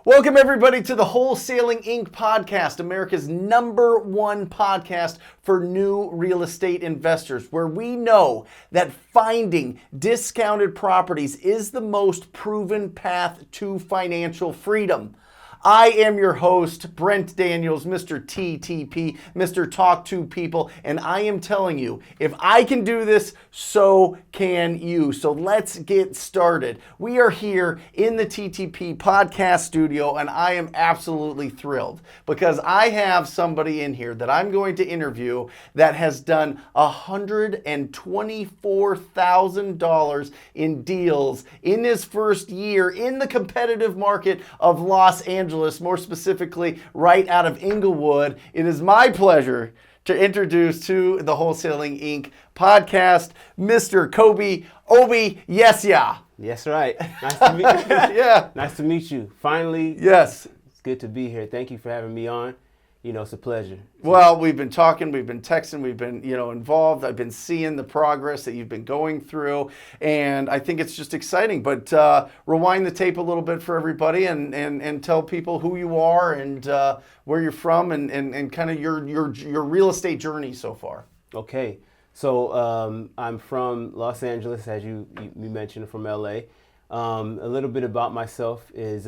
Welcome, everybody, to the Wholesaling Inc. podcast, America's #1 podcast for new real estate investors, where we know that finding discounted properties is the most proven path to financial freedom. I am your host, Brent Daniels, Mr. TTP, Mr. Talk to People, and I am telling you, if I can do this, so can you. So let's get started. We are here in the TTP podcast studio, and I am absolutely thrilled because I have somebody in here that I'm going to interview that has done $124,000 in deals in his first year in the competitive market of Los Angeles. More specifically, right out of Inglewood. It is my pleasure to introduce to the Wholesaling Inc. podcast, Mr. Kobe Obi Yesya. Yes, right. Nice to meet you. Yeah. Nice to meet you. Finally. Yes. It's good to be here. Thank you for having me on. You know, it's a pleasure. Well, we've been talking, we've been texting, we've been, involved. I've been seeing the progress that you've been going through, and I think it's just exciting. But rewind the tape a little bit for everybody and tell people who you are and where you're from and kind of your real estate journey so far. Okay. So I'm from Los Angeles, as you mentioned, from LA. A little bit about myself is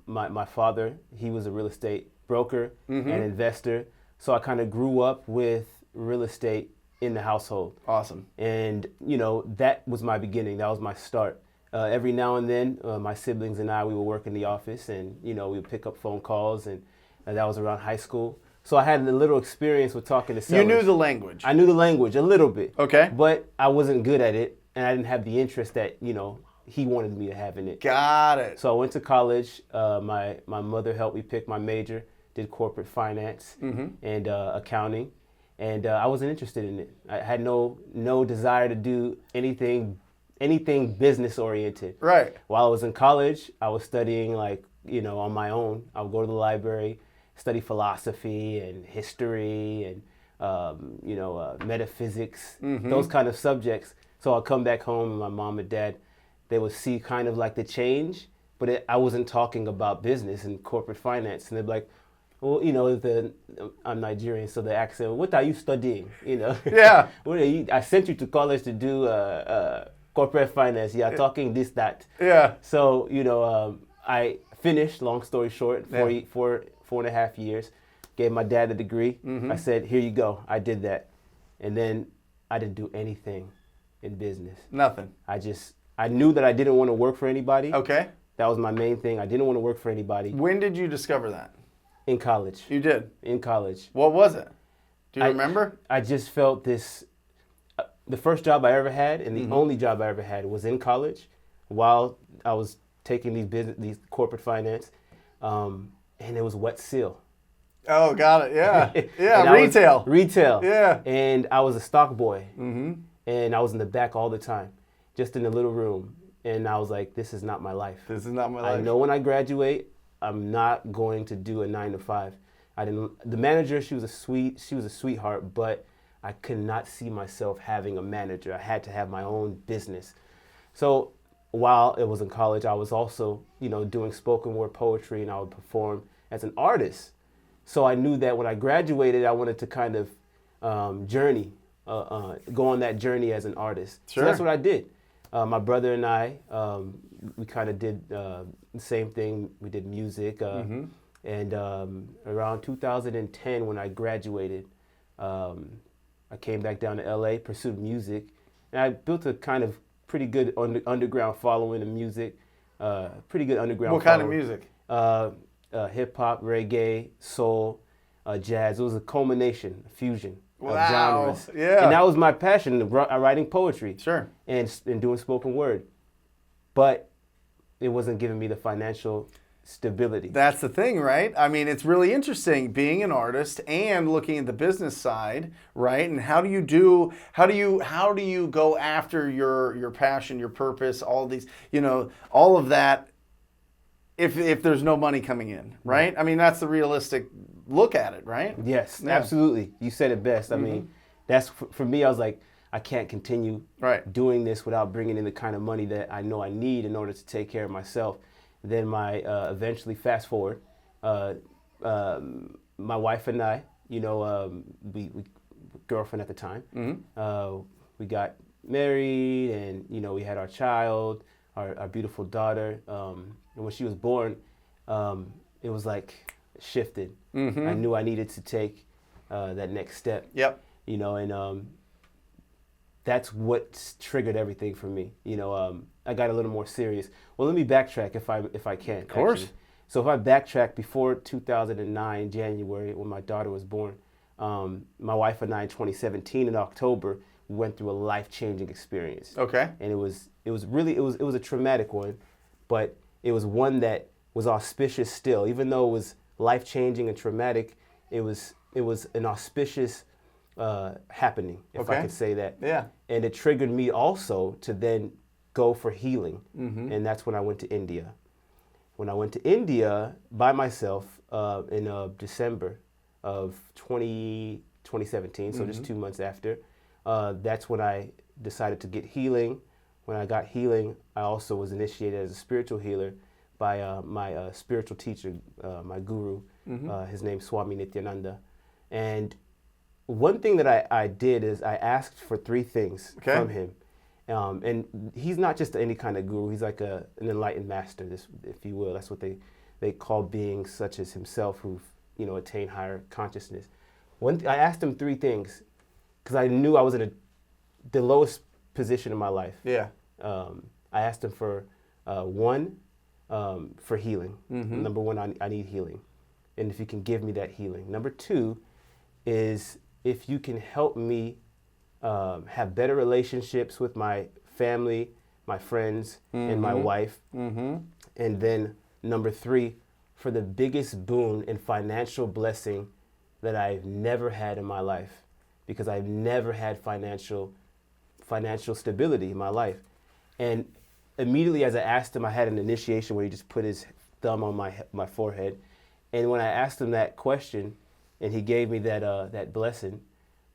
my father, he was a real estate broker and investor. So I kind of grew up with real estate in the household. Awesome. And, that was my beginning. That was my start. Every now and then, my siblings and I, we would work in the office and, we would pick up phone calls and that was around high school. So I had a little experience with talking to sellers. You knew the language. I knew the language a little bit. Okay. But I wasn't good at it and I didn't have the interest that, he wanted me to have in it. Got it. So I went to college. My mother helped me pick my major. Did corporate finance and accounting, and I wasn't interested in it. I had no desire to do anything business oriented. Right. While I was in college, I was studying on my own. I would go to the library, study philosophy and history and metaphysics, those kind of subjects. So I'll come back home and my mom and dad, they would see kind of like the change, but I wasn't talking about business and corporate finance, and they'd be like, well, I'm Nigerian, so the accent, what are you studying? Yeah. I sent you to college to do corporate finance. You are talking this, that. Yeah. So, I finished, long story short, 4.5 years, gave my dad a degree. I said, here you go. I did that. And then I didn't do anything in business. Nothing. I knew that I didn't want to work for anybody. Okay. That was my main thing. I didn't want to work for anybody. When did you discover that? In college. You did? In college. What was it? Do you remember? I just felt this, the first job I ever had and the only job I ever had was in college while I was taking these corporate finance, and it was wet seal. Oh, got it. Yeah. Yeah, retail. Retail. Yeah. And I was a stock boy. And I was in the back all the time, just in a little room. And I was like, this is not my life. This is not my life. I know when I graduate, I'm not going to do a 9 to 5. The manager, she was a sweetheart, but I could not see myself having a manager. I had to have my own business. So while it was in college, I was also, doing spoken word poetry, and I would perform as an artist. So I knew that when I graduated, I wanted to kind of go on that journey as an artist. Sure. So that's what I did. My brother and I, we kind of did the same thing. We did music. And around 2010, when I graduated, I came back down to LA, pursued music. And I built a kind of pretty good underground following of music. Pretty good underground What following. kind of music? Hip hop, reggae, soul, jazz. It was a culmination, a fusion. Of Wow. genres. Yeah. And that was my passion, writing poetry. Sure. And doing spoken word. But it wasn't giving me the financial stability. That's the thing, right? I mean, it's really interesting being an artist and looking at the business side, right? And how do you go after your passion, your purpose, all these, all of that if there's no money coming in, right? I mean, that's the realistic look at it, right? Yes, Yeah. absolutely. You said it best. I mean, that's for me, I was like, I can't continue Right. doing this without bringing in the kind of money that I know I need in order to take care of myself. Then eventually fast forward, my wife and I, we girlfriend at the time, we got married, and we had our child, our beautiful daughter. And when she was born, it was like shifted. I knew I needed to take that next step. Yep. And that's what triggered everything for me. I got a little more serious. Well, let me backtrack if I can. Of course. Actually. So if I backtrack before 2009, January, when my daughter was born, my wife and I in 2017 in October, we went through a life-changing experience. Okay. And it was a traumatic one, but it was one that was auspicious still. Even though it was life-changing and traumatic, it was an auspicious happening, if I could say that. Yeah. And it triggered me also to then go for healing. And that's when I went to India. When I went to India by myself in December of 2017, so just 2 months after, that's when I decided to get healing. When I got healing, I also was initiated as a spiritual healer by my spiritual teacher, my guru. His name's Swami Nityananda. And one thing that I did is I asked for 3 things from him. And he's not just any kind of guru. He's like an enlightened master, if you will. That's what they call beings such as himself who've attained higher consciousness. I asked him 3 things because I knew I was in the lowest position in my life. Yeah. I asked him for 1, for healing. Number 1, I need healing, and if you can give me that healing. Number 2 is if you can help me have better relationships with my family, my friends, and my wife. And then number 3, for the biggest boon and financial blessing that I've never had in my life, because I've never had financial stability in my life. And immediately as I asked him, I had an initiation where he just put his thumb on my forehead. And when I asked him that question, and he gave me that blessing,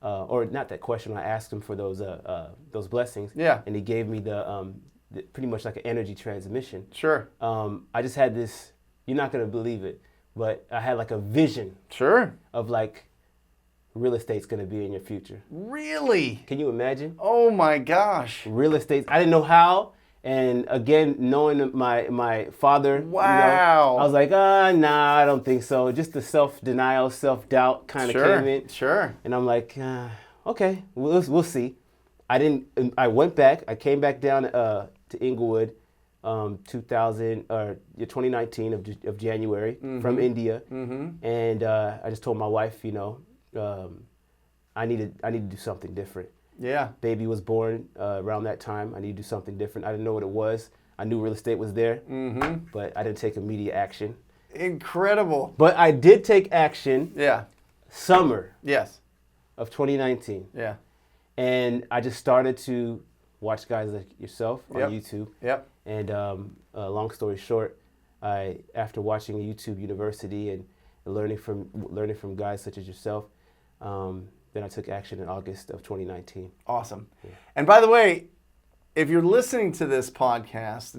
or not that question, I asked him for those blessings. Yeah. And he gave me the pretty much like an energy transmission. Sure. I just had this, you're not going to believe it, but I had like a vision. Sure. Of like, real estate's going to be in your future. Really? Can you imagine? Oh my gosh. Real estate. I didn't know how. And again, knowing my father, wow. I was like, nah, I don't think so. Just the self-denial, self-doubt kind of came in. Sure. And I'm like, okay, we'll see. I went back. I came back down to Inglewood, 2019 of January from India, and I just told my wife, I need to do something different. Yeah. Baby was born around that time. I need to do something different. I didn't know what it was. I knew real estate was there, but I didn't take immediate action. Incredible. But I did take action. Yeah. Summer. Yes. Of 2019. Yeah. And I just started to watch guys like yourself on YouTube. Yep. And long story short, after watching a YouTube University and learning from guys such as yourself, then I took action in August of 2019. Awesome. Yeah. And by the way, if you're listening to this podcast,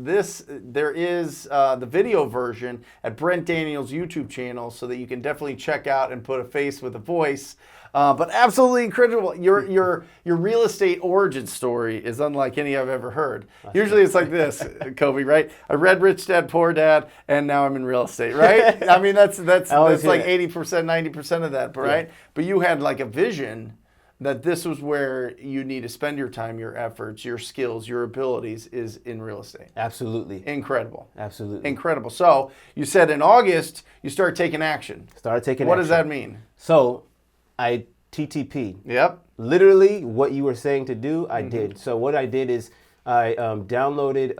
there is the video version at Brent Daniels' YouTube channel, so that you can definitely check out and put a face with a voice. But absolutely incredible. Your real estate origin story is unlike any I've ever heard. Usually it's like this, Kobe, right? I read Rich Dad, Poor Dad, and now I'm in real estate, right? I mean, that's like 80%, 90% of that, right? Yeah. But you had like a vision that this was where you need to spend your time, your efforts, your skills, your abilities is in real estate. Absolutely. Incredible. Absolutely. Incredible. So you said in August, you started taking action. What does that mean? So I TTP'd. Yep. Literally what you were saying to do, I did. So what I did is I downloaded,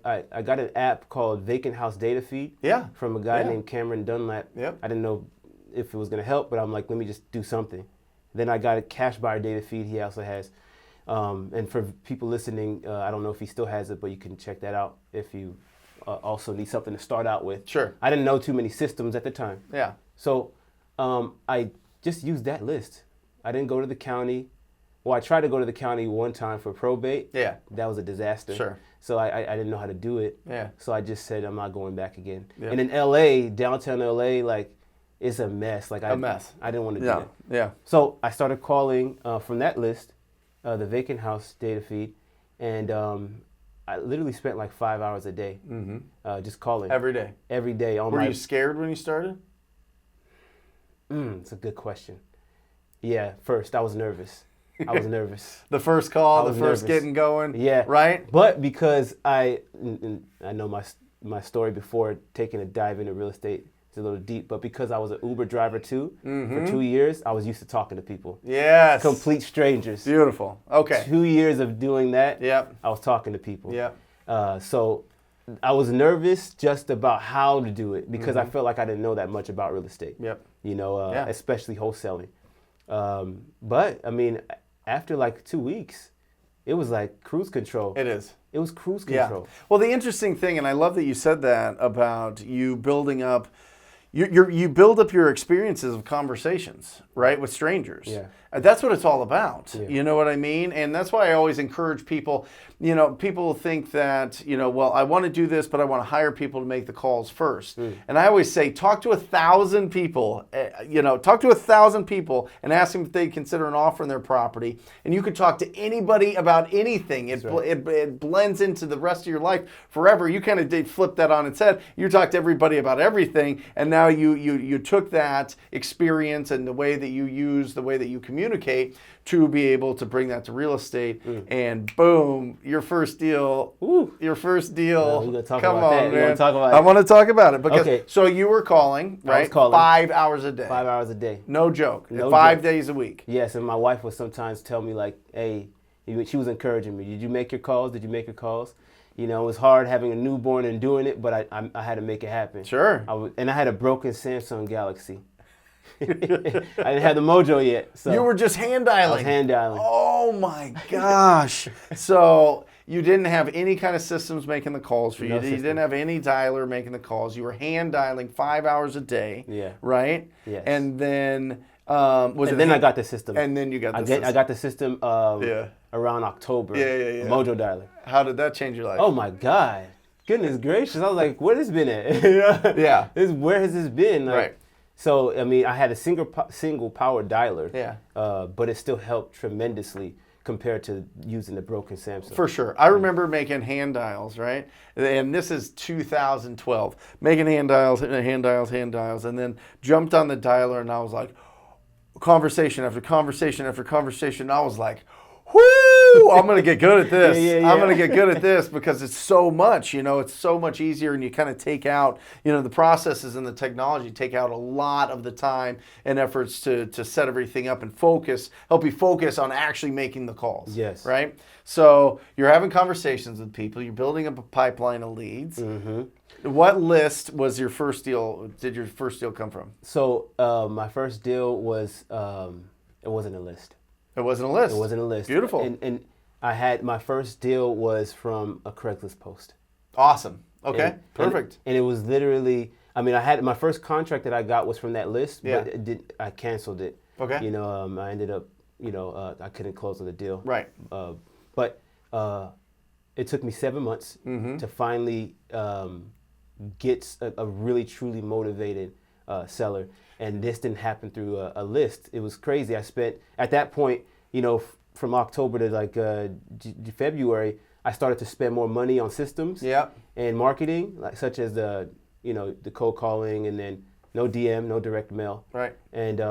I got an app called Vacant House Data Feed from a guy named Cameron Dunlap. Yep. I didn't know if it was going to help, but I'm like, let me just do something. Then I got a cash buyer data feed he also has. And for people listening, I don't know if he still has it, but you can check that out if you also need something to start out with. Sure. I didn't know too many systems at the time. Yeah. So I just used that list. I didn't go to the county. Well, I tried to go to the county one time for probate. Yeah. That was a disaster. Sure. So I didn't know how to do it. Yeah. So I just said, I'm not going back again. Yeah. And in LA, downtown LA, like, it's a mess. Like A mess. I didn't want to do Yeah. that. Yeah. So I started calling from that list, the vacant house data feed, and I literally spent like 5 hours a day just calling. Every day. Every day. Were you scared when you started? It's a good question. Yeah, first I was nervous. I was nervous. The first call, the nervous. first getting going. Yeah. Right? But because I know my story before taking a dive into real estate. A little deep, but because I was an Uber driver too, for 2 years, I was used to talking to people. Yes. Complete strangers. Beautiful. Okay. 2 years of doing that, Yep. I was talking to people. Yep. So I was nervous just about how to do it because I felt like I didn't know that much about real estate. Yep. You know, especially wholesaling. But I mean, after like 2 weeks, it was like cruise control. It is. It was cruise control. Yeah. Well, the interesting thing, and I love that you said that about you building up. You build up your experiences of conversations, right, with strangers. Yeah. That's what it's all about. Yeah. You know what I mean? And that's why I always encourage people, people think that, well, I want to do this, but I want to hire people to make the calls first. And I always say, talk to 1,000 people, talk to 1,000 people and ask them if they consider an offer in their property. And you could talk to anybody about anything. It blends into the rest of your life forever. You kind of did flip that on its head. You talked to everybody about everything, and now you took that experience and the way that you use, the way that you communicate to be able to bring that to real estate, and boom, your first deal. Your first deal. We're gonna talk Come about on, that. man. We're gonna talk about I want to talk about it because Okay. so you were calling, right? I was calling 5 hours a day. 5 hours a day. No joke. No 5 joke. days a week. Yes, and my wife would sometimes tell me like, "Hey," she was encouraging me. Did you make your calls? Did you make your calls? It was hard having a newborn and doing it, but I had to make it happen. Sure. And I had a broken Samsung Galaxy. I didn't have the mojo yet. So You were just hand dialing. I was hand dialing. Oh my gosh. So you didn't have any kind of systems making the calls for you. No You system. didn't have any dialer making the calls. You were hand dialing 5 hours a day. Yeah. Right? Yes. And then I got the system. And then you got the system. I got the system around October. Yeah. Mojo dialer. How did that change your life? Oh my God. Goodness gracious. I was like, where has this been at? Yeah. Where has this been? Like, Right. So, I mean, I had a single power dialer. Yeah. But it still helped tremendously compared to using the broken Samsung. For sure. I remember making hand dials, right? And this is 2012. Making hand dials, and then jumped on the dialer and I was like, conversation after conversation after conversation. I was like, whoo, I'm going to get good at this. Yeah. I'm going to get good at this because it's so much, it's so much easier, and you kind of take out, the processes and the technology take out a lot of the time and efforts to set everything up and help you focus on actually making the calls. Yes. Right? So you're having conversations with people, you're building up a pipeline of leads. What list was your first deal? Did your first deal come from? So my first deal was, it wasn't a list. It wasn't a list. It wasn't a list. Beautiful. And I had, my first deal was from a Craigslist post. Awesome. Okay. Perfect. And it was literally, I mean, I had, my first contract that I got was from that list, Yeah. but I canceled it. Okay. I ended up, I couldn't close on the deal. Right. But it took me 7 months to finally get a really, truly motivated seller. And this didn't happen through a list. It was crazy. I spent, at that point, from October to like February, I started to spend more money on systems and marketing, like such as the cold calling, and then no DM, no direct mail. Right. And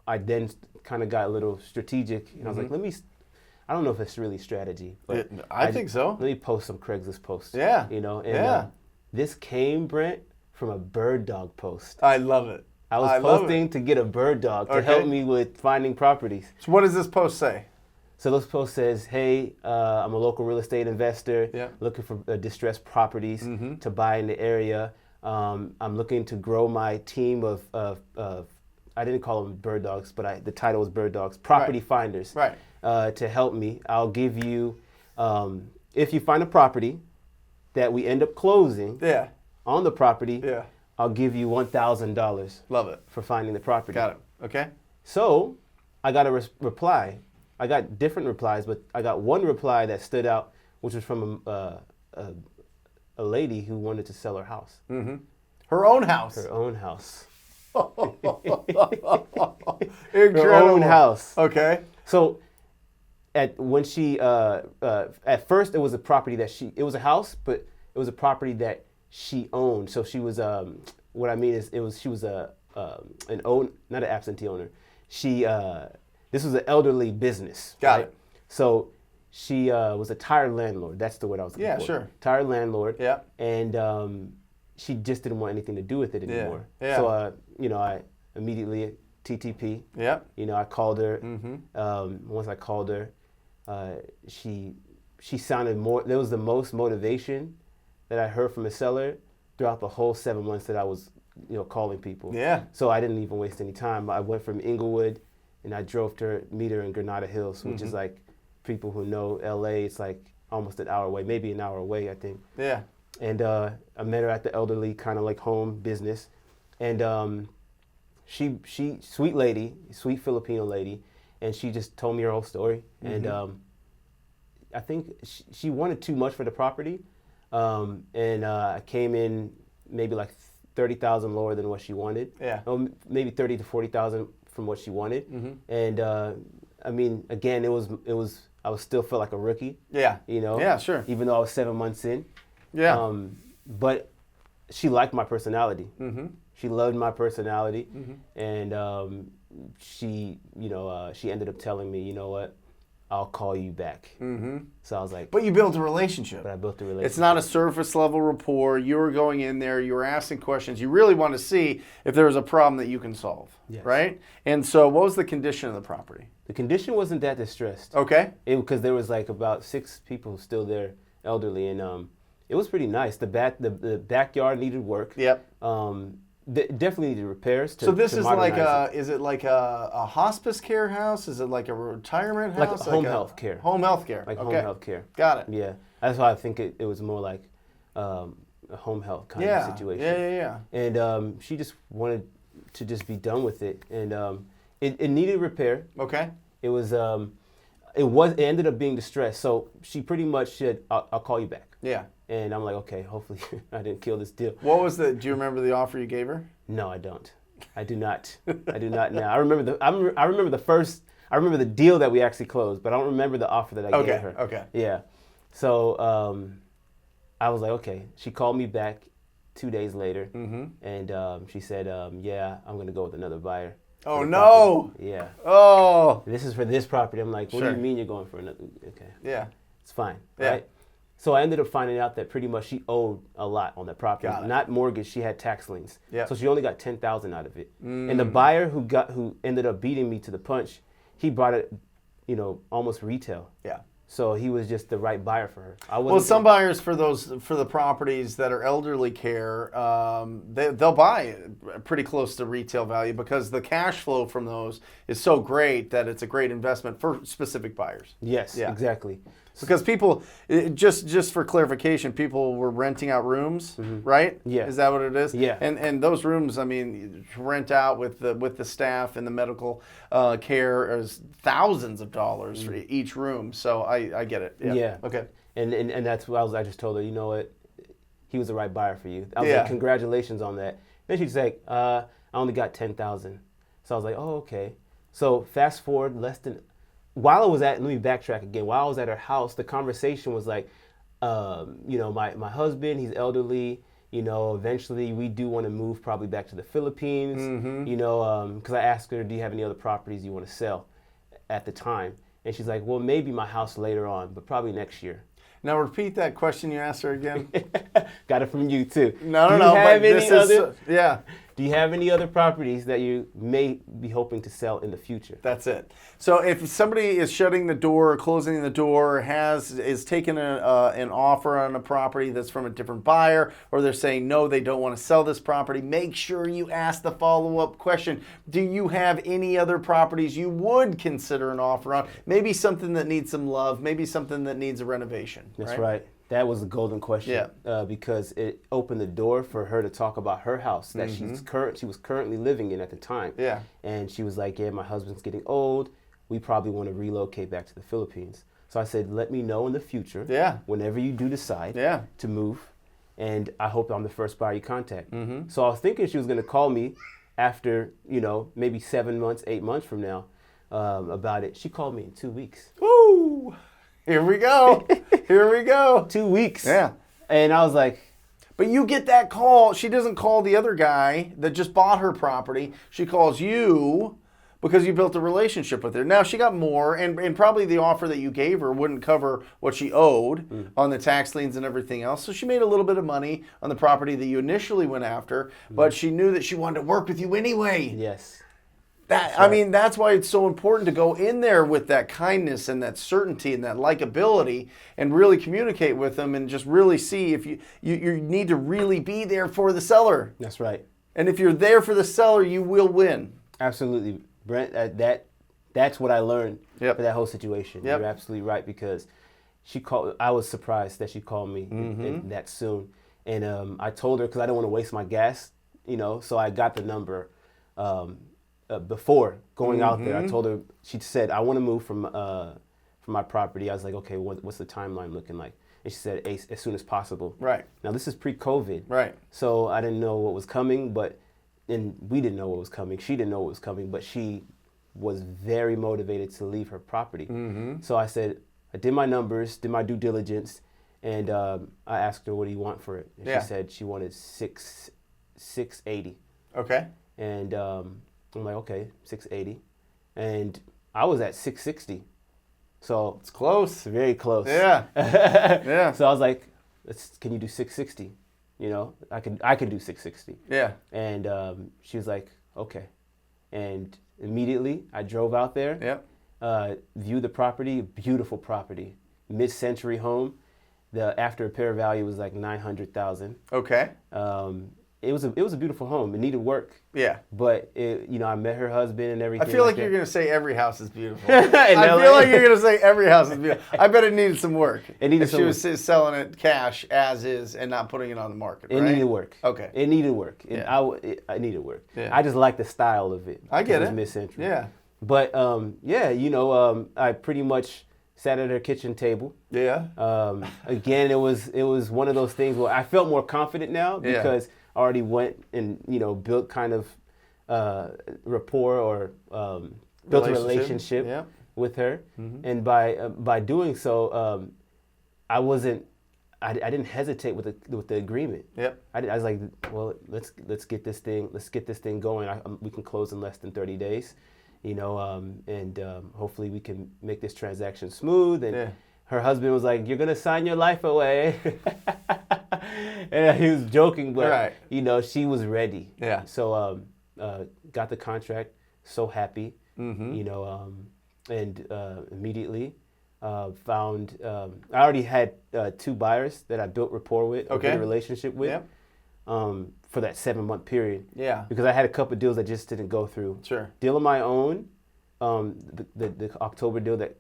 I then kind of got a little strategic, and I was like, I don't know if it's really strategy, but I think so. Let me post some Craigslist posts. Yeah. This came, Brent, from a bird dog post. I love it. I was posting to get a bird dog to help me with finding properties. So what does this post say? So this post says, hey, I'm a local real estate investor looking for distressed properties to buy in the area. I'm looking to grow my team of I didn't call them bird dogs, but the title was bird dogs, property finders, to help me. I'll give you, if you find a property that we end up closing on the property, I'll give you $1,000. Love it. For finding the property. Got it. Okay. So I got a reply. I got different replies, but I got one reply that stood out which was from a lady who wanted to sell her house. Mm-hmm. Her own house. Her own house. Incredible. Her own house. Okay. So at first it was a property that it was a house, but it was a property that she owned. So she was what I mean is she was not an absentee owner. This was an elderly business. Got it. So she was a tired landlord. That's the word I was looking for. Yeah, sure. Tired landlord. Yeah. And she just didn't want anything to do with it anymore. Yeah. So I immediately TTP. Yeah. I called her. Mm-hmm. Once I called her, she sounded more. There was the most motivation that I heard from a seller throughout the whole 7 months that I was calling people. Yeah. So I didn't even waste any time. I went from Inglewood, and I drove to meet her in Granada Hills, which is like, people who know LA, it's like almost an hour away, maybe an hour away, I think. Yeah. And I met her at the elderly kind of like home business, and she sweet lady, sweet Filipino lady, and she just told me her whole story. And I think she wanted too much for the property, and I came in maybe like 30,000 lower than what she wanted. Yeah. Maybe 30 to 40,000 from what she wanted. And I mean, again, it was I was still felt like a rookie. Yeah. Yeah, sure. Even though I was 7 months in. Yeah. But she liked my personality. Mm-hmm. She loved my personality, and she ended up telling me, you know what, I'll call you back. Mm-hmm. So I was like, but you built a relationship. But I built a relationship. It's not a surface level rapport. You were going in there, you were asking questions. You really want to see if there was a problem that you can solve, right? And so what was the condition of the property? The condition wasn't that distressed. Okay. Because there was like about 6 people still there, elderly, and it was pretty nice. The backyard needed work. Yep. Definitely needed repairs. So this is like is it like a hospice care house? Is it like a retirement house? Like home health care. Home health care. Like home health care. Got it. Yeah. That's why I think it was more like a home health kind of situation. Yeah. And she just wanted to just be done with it. And it needed repair. Okay. It was it ended up being distressed. So she pretty much said, I'll call you back. Yeah. And I'm like, okay, hopefully I didn't kill this deal. What was do you remember the offer you gave her? No, I don't. I do not. I do not now. I remember the deal that we actually closed, but I don't remember the offer that I gave her. Okay. Yeah. So I was like, okay. She called me back 2 days later, and she said, yeah, I'm going to go with another buyer. Oh, no. Yeah. Oh. This is for this property. I'm like, what do you mean you're going for another? Okay. Yeah. It's fine. Yeah. Right? So I ended up finding out that pretty much she owed a lot on that property. Not mortgage, she had tax liens. Yeah. So she only got $10,000 out of it. And the buyer who ended up beating me to the punch, he bought it, almost retail. Yeah. So he was just the right buyer for her. Well, some buyers for the properties that are elderly care, they'll buy pretty close to retail value because the cash flow from those is so great that it's a great investment for specific buyers. Yes, exactly. Because people, just for clarification, people were renting out rooms, right? Yeah. Is that what it is? Yeah. And those rooms, I mean, rent out with the staff and the medical care is thousands of dollars for each room. So I get it. Yeah. Okay. And that's what I just told her, you know what, he was the right buyer for you. I was like, congratulations on that. Then she's like, I only got $10,000. So I was like, oh, okay. So fast forward while I was let me backtrack again. While I was at her house, the conversation was like, my husband, he's elderly. Eventually we do want to move probably back to the Philippines. Because I asked her, do you have any other properties you want to sell at the time? And she's like, well, maybe my house later on, but probably next year. Now repeat that question you asked her again. Got it from you too. No. Do you have any other properties that you may be hoping to sell in the future? That's it. So if somebody is shutting the door, or closing the door, is taking an offer on a property that's from a different buyer, or they're saying no, they don't want to sell this property, make sure you ask the follow-up question. Do you have any other properties you would consider an offer on? Maybe something that needs some love, maybe something that needs a renovation. That's right. That was a golden question because it opened the door for her to talk about her house that she was currently living in at the time. Yeah. And she was like, yeah, my husband's getting old. We probably want to relocate back to the Philippines. So I said, let me know in the future. Yeah. Whenever you do decide to move. And I hope I'm the first buyer you contact. Mm-hmm. So I was thinking she was going to call me after, maybe 7 months, 8 months from now about it. She called me in 2 weeks. Woo! Here we go. Here we go. 2 weeks. Yeah. And I was like, but you get that call. She doesn't call the other guy that just bought her property. She calls you because you built a relationship with her. Now, she got more, and probably the offer that you gave her wouldn't cover what she owed on the tax liens and everything else. So she made a little bit of money on the property that you initially went after, but she knew that she wanted to work with you anyway. yes. That's why it's so important to go in there with that kindness and that certainty and that likability and really communicate with them and just really see if you need to really be there for the seller. That's right. And if you're there for the seller, you will win. Absolutely. Brent, that's what I learned for that whole situation. Yep. You're absolutely right, because she called. I was surprised that she called me that soon. And I told her, because I didn't want to waste my gas, so I got the number before going out there. I told her, she said, I want to move from my property. I was like, okay, what's the timeline looking like? And she said, as soon as possible. Right. Now, this is pre-COVID. Right. So I didn't know what was coming, and we didn't know what was coming. She didn't know what was coming, but she was very motivated to leave her property. So I said, I did my numbers, did my due diligence, and I asked her, what do you want for it? And she said she wanted $680. Okay. And I'm like, okay, $680. And I was at $660. So it's close. Very close. Yeah. Yeah. So I was like, can you do $660? I can do $660. Yeah. And she was like, okay. And immediately I drove out there. Yep. Viewed the property, beautiful property, mid-century home. The after repair value was like $900,000. Okay. It was a beautiful home. It needed work. Yeah. But I met her husband and everything. I feel like that. you're going to say every house is beautiful. I feel like you're going to say every house is beautiful. I bet it needed some work. It needed if some she work. was selling it cash as is and not putting it on the market, It right? needed work. Okay. It needed work. Yeah. I needed work. Yeah. I just like the style of it. I get it. it. It's mid-century. Yeah. But I pretty much sat at her kitchen table. Yeah. Again, it was one of those things where I felt more confident now because I already went and built kind of rapport or built a relationship with her, and by doing so, I didn't hesitate with the agreement. Yep. I was like, well, let's get this thing going. We can close in less than 30 days, and hopefully we can make this transaction smooth. And her husband was like, "You're gonna sign your life away," and he was joking, but she was ready. Yeah. So got the contract. So happy, and immediately. Found I already had 2 buyers that I built rapport with, a good relationship with, for that 7-month period. Yeah. Because I had a couple of deals that just didn't go through. Sure. Deal of my own, the October deal that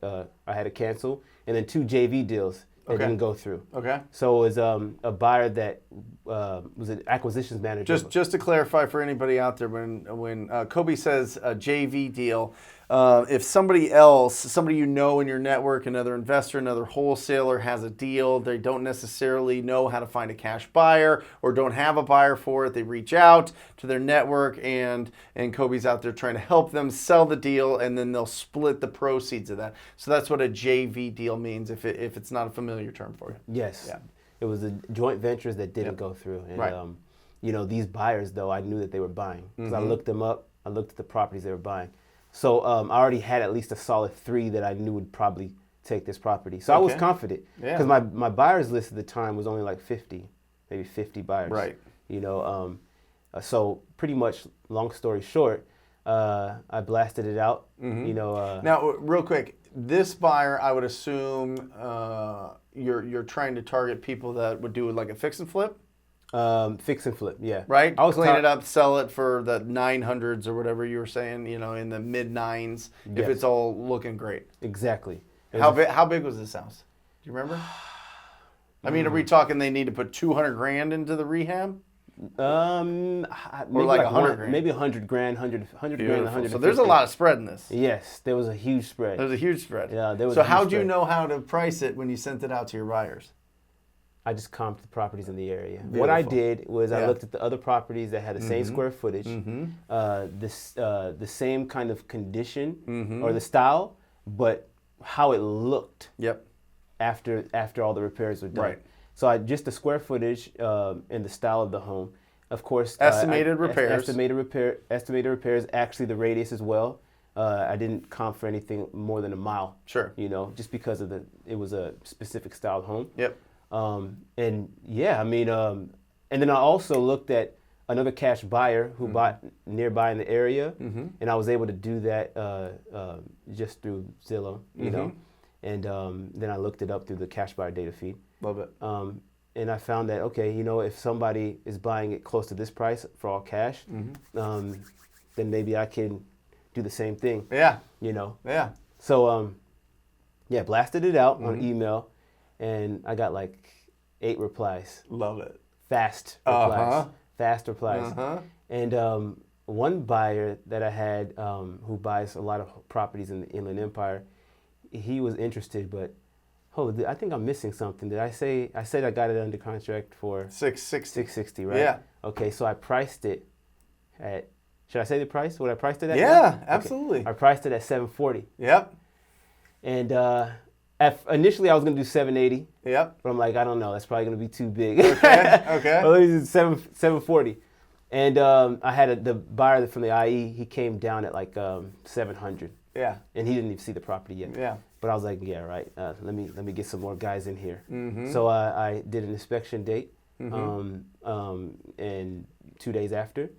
I had to cancel, and then 2 JV deals that didn't go through. Okay. So it was a buyer that was an acquisitions manager. Just to clarify for anybody out there, when Kobe says a JV deal, if somebody in your network, another investor, another wholesaler has a deal, they don't necessarily know how to find a cash buyer or don't have a buyer for it, they reach out to their network and Kobe's out there trying to help them sell the deal, and then they'll split the proceeds of that. So that's what a JV deal means if it's not a familiar term for you. Yes. Yeah. It was the joint ventures that didn't go through. And, these buyers, though, I knew that they were buying because I looked them up. I looked at the properties they were buying. So I already had at least a solid 3 that I knew would probably take this property. So I was confident because my buyers list at the time was only like 50, maybe 50 buyers. Right. So pretty much, long story short, I blasted it out. Now, real quick, this buyer, I would assume you're trying to target people that would do like a fix and flip. Fix and flip, yeah. Right? Clean it up, sell it for the 900s or whatever you were saying, in the mid-9s, if it's all looking great. Exactly. How big was this house? Do you remember? I mean, are we talking they need to put $200,000 into the rehab? Maybe like 100 grand? Maybe 100 grand, 100 grand, 150. So there's a lot of spread in this. Yes, there was a huge spread. There's a huge spread. Yeah, there was. So a huge how'd you spread. know how to price it when you sent it out to your buyers? I just comped the properties in the area. Beautiful. What I did was I Yeah. looked at the other properties that had the same square footage, Mm-hmm. the same kind of condition Mm-hmm. or the style, but how it looked Yep. after all the repairs were done. Right. So I just the square footage and the style of the home. Of course, Estimated repairs. Estimated repairs. Actually, the radius as well. I didn't comp for anything more than a mile. Sure. You know, just because of it was a specific styled home. Yep. And yeah, I mean, and then I also looked at another cash buyer who bought nearby in the area, and I was able to do that just through Zillow, you know, and then I looked it up through the cash buyer data feed. Love it. And I found that, okay, you know, if somebody is buying it close to this price for all cash, then maybe I can do the same thing, Yeah. you know. Yeah. So, yeah, blasted it out on email, and I got like 8 replies. Love it. Fast replies. Uh-huh. Fast replies. Uh-huh. And one buyer that I had who buys a lot of properties in the Inland Empire, he was interested, but I think I'm missing something. Did I say I said I got it under contract for 660. $660, right? Yeah. Okay, so I priced it at, should I say the price? What I priced it at? Yeah, Okay. absolutely. I priced it at $740. Yep. And initially I was gonna do $780. Yep. But I'm like, I don't know, that's probably gonna be too big. Okay. Well, let me do $740. And I had the buyer from the IE, he came down at like $700. Yeah. And he didn't even see the property yet. Yeah. But I was like, yeah, right. Let me get some more guys in here. Mm-hmm. So I did an inspection date, and 2 days after,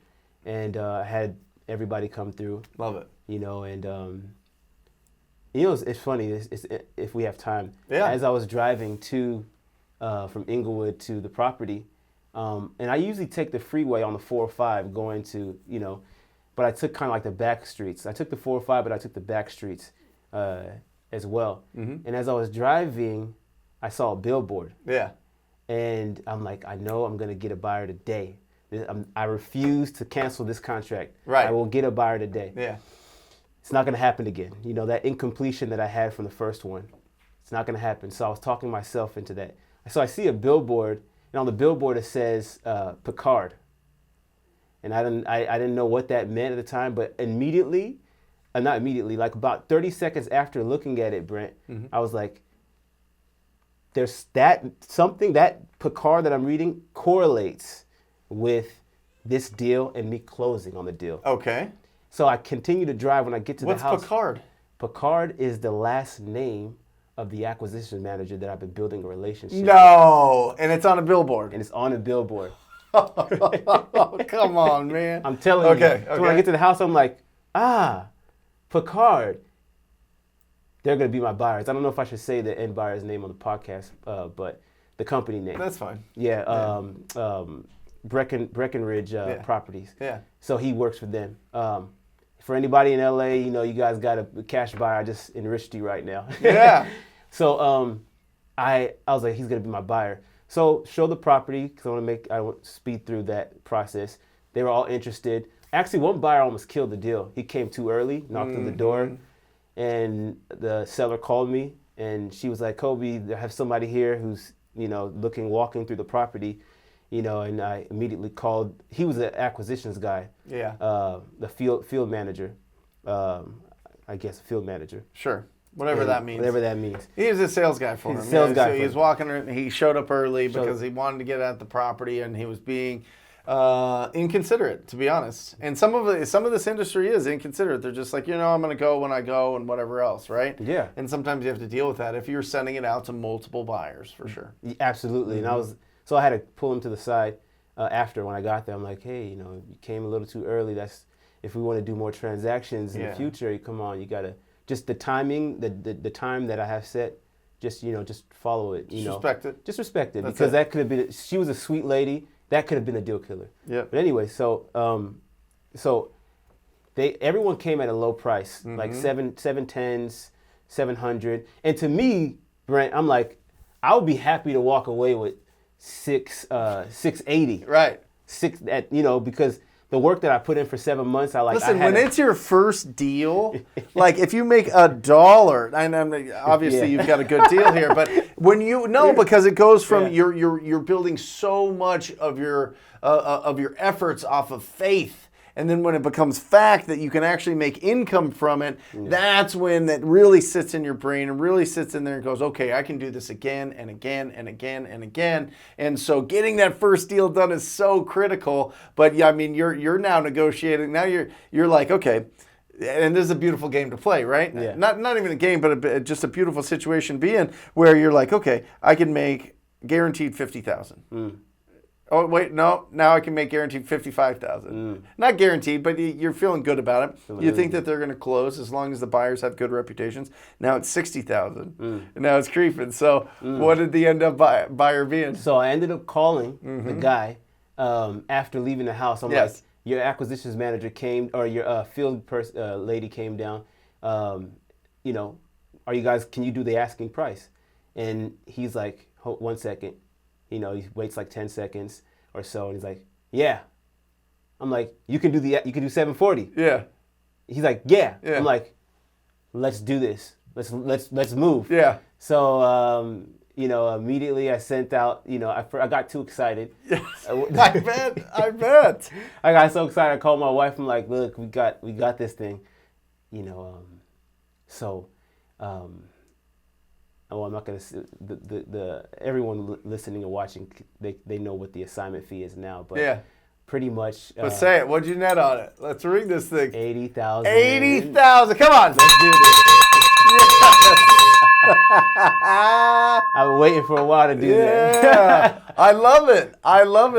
and I had everybody come through. Love it. You know, and you know, it's funny. If we have time. Yeah. As I was driving from Inglewood to the property, and I usually take the freeway on the 405 going to, you know, but I took kind of like the back streets. I took the 405, but I took the back streets as well. And as I was driving, I saw a billboard. Yeah. And I'm like, I know I'm going to get a buyer today. I refuse to cancel this contract. Right. I will get a buyer today. Yeah. It's not going to happen again. You know, that incompletion that I had from the first one, it's not going to happen. So I was talking myself into that. So I see a billboard, and on the billboard it says Picard. And I didn't know what that meant at the time, but immediately, not immediately, like about 30 seconds after looking at it, Brent, I was like, there's that Picard that I'm reading correlates with this deal and me closing on the deal. Okay. So I continue to drive when I get to the house. What's Picard? Picard is the last name of the acquisition manager that I've been building a relationship with. No. And it's on a billboard. And it's on a billboard. Oh, come on, man. I'm telling you. Okay. So when I get to the house, I'm like, Picard. They're going to be my buyers. I don't know if I should say the end buyer's name on the podcast, but the company name. That's fine. Yeah. Breckenridge Properties. Yeah. So he works for them. For anybody in LA, you know, you guys got a cash buyer. I just enriched you right now. Yeah. So I was like, he's going to be my buyer. So show the property because I want to speed through that process. They were all interested. Actually, one buyer almost killed the deal. He came too early, knocked on the door, and the seller called me, and she was like, Kobe, I have somebody here who's, you know, walking through the property, you know, and I immediately called. He was an acquisitions guy. Yeah. The field manager, I guess a field manager. Sure. Whatever that means. Whatever that means. He was a sales guy for him. He's a sales guy So for he was him. walking. He showed up early because he wanted to get at the property, and he was being inconsiderate, to be honest. And some of this industry is inconsiderate. They're just like, you know, I'm going to go when I go and whatever else, right? Yeah. And sometimes you have to deal with that if you're sending it out to multiple buyers, for sure. Absolutely. And I had to pull him to the side after when I got there. I'm like, hey, you know, you came a little too early. If we want to do more transactions in the future, come on, you got to. Just the timing, the time that I have set, just follow it. Respect it. Just respect it. That's Because it. that could have been. She was a sweet lady. That could have been a deal killer. Yeah. But anyway, so everyone came at a low price, like 710s, 700, and to me, Brent, I'm like, I would be happy to walk away with 680. Right. because the work that I put in for 7 months, Listen, when it's your first deal, like if you make $1, and obviously you've got a good deal here, but when because it goes from you're building so much of your efforts off of faith. And then when it becomes fact that you can actually make income from it, that's when that really sits in your brain and really sits in there and goes, okay, I can do this again and again and again and again. And so getting that first deal done is so critical. But yeah, I mean, you're now negotiating. Now you're like, okay, and this is a beautiful game to play, right? Yeah. Not even a game, but just a beautiful situation to be in where you're like, okay, I can make guaranteed $50,000. Oh, wait, no, now I can make guaranteed $55,000. Not guaranteed, but you're feeling good about it. You think that they're going to close as long as the buyers have good reputations. Now it's $60,000. And now it's creeping. So what did the end up buyer being? So I ended up calling the guy after leaving the house. I'm like, your acquisitions manager came, or your field lady came down. Are you guys, can you do the asking price? And he's like, hold 1 second. He waits like 10 seconds or so, and he's like, yeah. I'm like, you can do 740. Yeah. He's like, yeah. I'm like, let's do this. Let's move. Yeah. So immediately I sent out. I got too excited. I bet. I got so excited. I called my wife. I'm like, look, we got this thing. Well, I'm not going to. The everyone listening and watching, they know what the assignment fee is now, but pretty much. But say it. What'd you net on it? Let's ring this thing. 80,000. 80,000. Come on. Let's do this. I've been waiting for a while to do that. Yeah, I love it.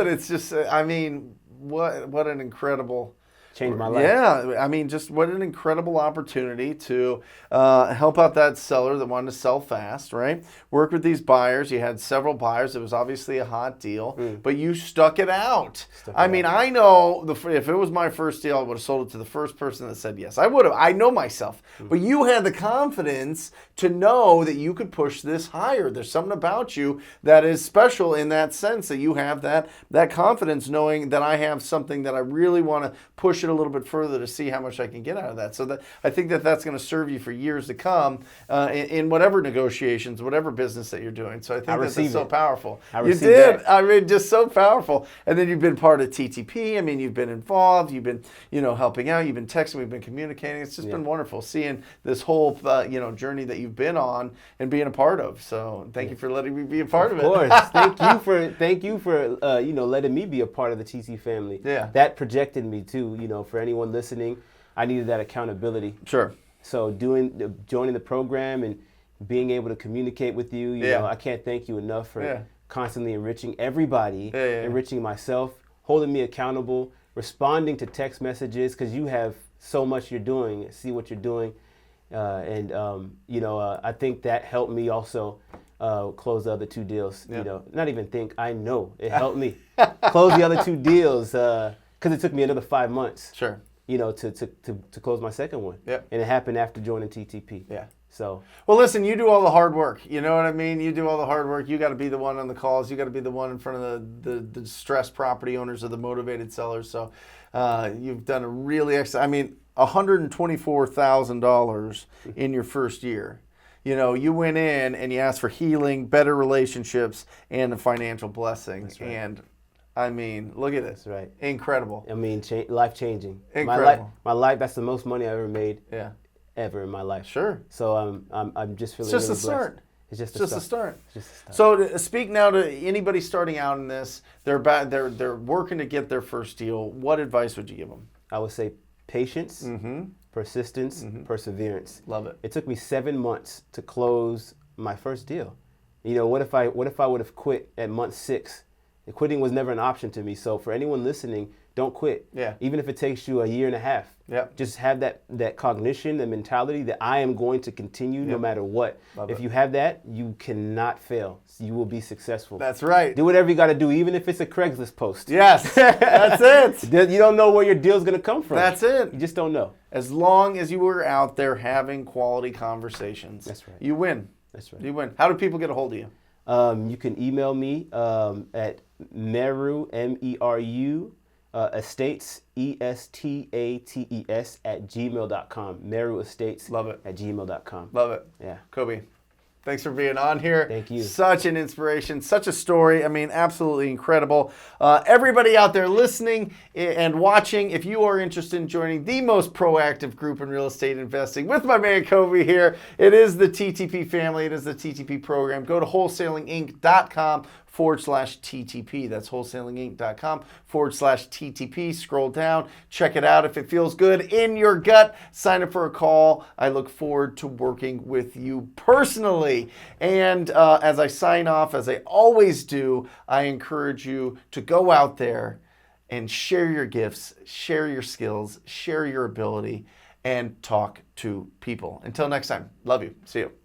It's just, I mean, what an incredible. Changed my life. Yeah, I mean, just what an incredible opportunity to help out that seller that wanted to sell fast, right? Work with these buyers. You had several buyers. It was obviously a hot deal, but you stuck it out. I mean, I know if it was my first deal, I would have sold it to the first person that said yes. I would have. I know myself. But you had the confidence to know that you could push this higher. There's something about you that is special in that sense, that you have that confidence knowing that I have something that I really want to push it a little bit further to see how much I can get out of that. So that I think that's going to serve you for years to come in whatever negotiations, whatever business that you're doing. So I think that's so powerful. You did. I mean, just so powerful. And then you've been part of TTP. I mean, you've been involved. You've been, helping out. You've been texting. We've been communicating. It's just been wonderful seeing this whole, journey that you've been on and being a part of. So thank you for letting me be a part of it. Of course. Thank you for letting me be a part of the TC family. Yeah. That projected me too. For anyone listening, I needed that accountability. Sure. So joining the program and being able to communicate with you, I can't thank you enough for constantly enriching everybody, enriching myself, holding me accountable, responding to text messages because you have so much you're doing, see what you're doing. I think that helped me also close the other two deals. Not even think, I know it helped me close the other two deals because it took me another 5 months. Sure. To close my second one. Yep. And it happened after joining TTP. Yeah. So. Well, listen, you do all the hard work. You know what I mean? You do all the hard work. You got to be the one on the calls. You got to be the one in front of the distressed property owners or the motivated sellers. So you've done a really excellent. I mean, $124,000 in your first year. You went in and you asked for healing, better relationships, and a financial blessing. That's right. And I mean, look at this. Right. Incredible. I mean, life changing. Incredible. My life. That's the most money I've ever made. Yeah. Ever in my life. Sure. So I'm just feeling. It's just really a start. It's just a start. Just a start. So to speak now to anybody starting out in this, they're working to get their first deal. What advice would you give them? I would say patience, persistence, perseverance. Love it. It took me 7 months to close my first deal. What if I would have quit at month 6? Quitting was never an option to me. So for anyone listening, don't quit. Yeah. Even if it takes you a year and a half. Yep. Just have that cognition, the mentality that I am going to continue no matter what. If you have that, you cannot fail. You will be successful. That's right. Do whatever you got to do, even if it's a Craigslist post. Yes, that's it. You don't know where your deal's going to come from. That's it. You just don't know. As long as you were out there having quality conversations, that's right. You win. That's right. You win. How do people get a hold of you? You can email me at Meru, MERU, estates, ESTATES at gmail.com. Meru Estates. Love it. At gmail.com. Love it. Yeah. Kobe, thanks for being on here. Thank you. Such an inspiration, such a story. I mean, absolutely incredible. Everybody out there listening and watching, if you are interested in joining the most proactive group in real estate investing with my man Kobe here, it is the TTP family. It is the TTP program. Go to wholesalinginc.com/TTP. That's wholesalinginc.com/TTP. Scroll down, check it out. If it feels good in your gut, sign up for a call. I look forward to working with you personally. And as I sign off, as I always do, I encourage you to go out there and share your gifts, share your skills, share your ability, and talk to people. Until next time, love you. See you.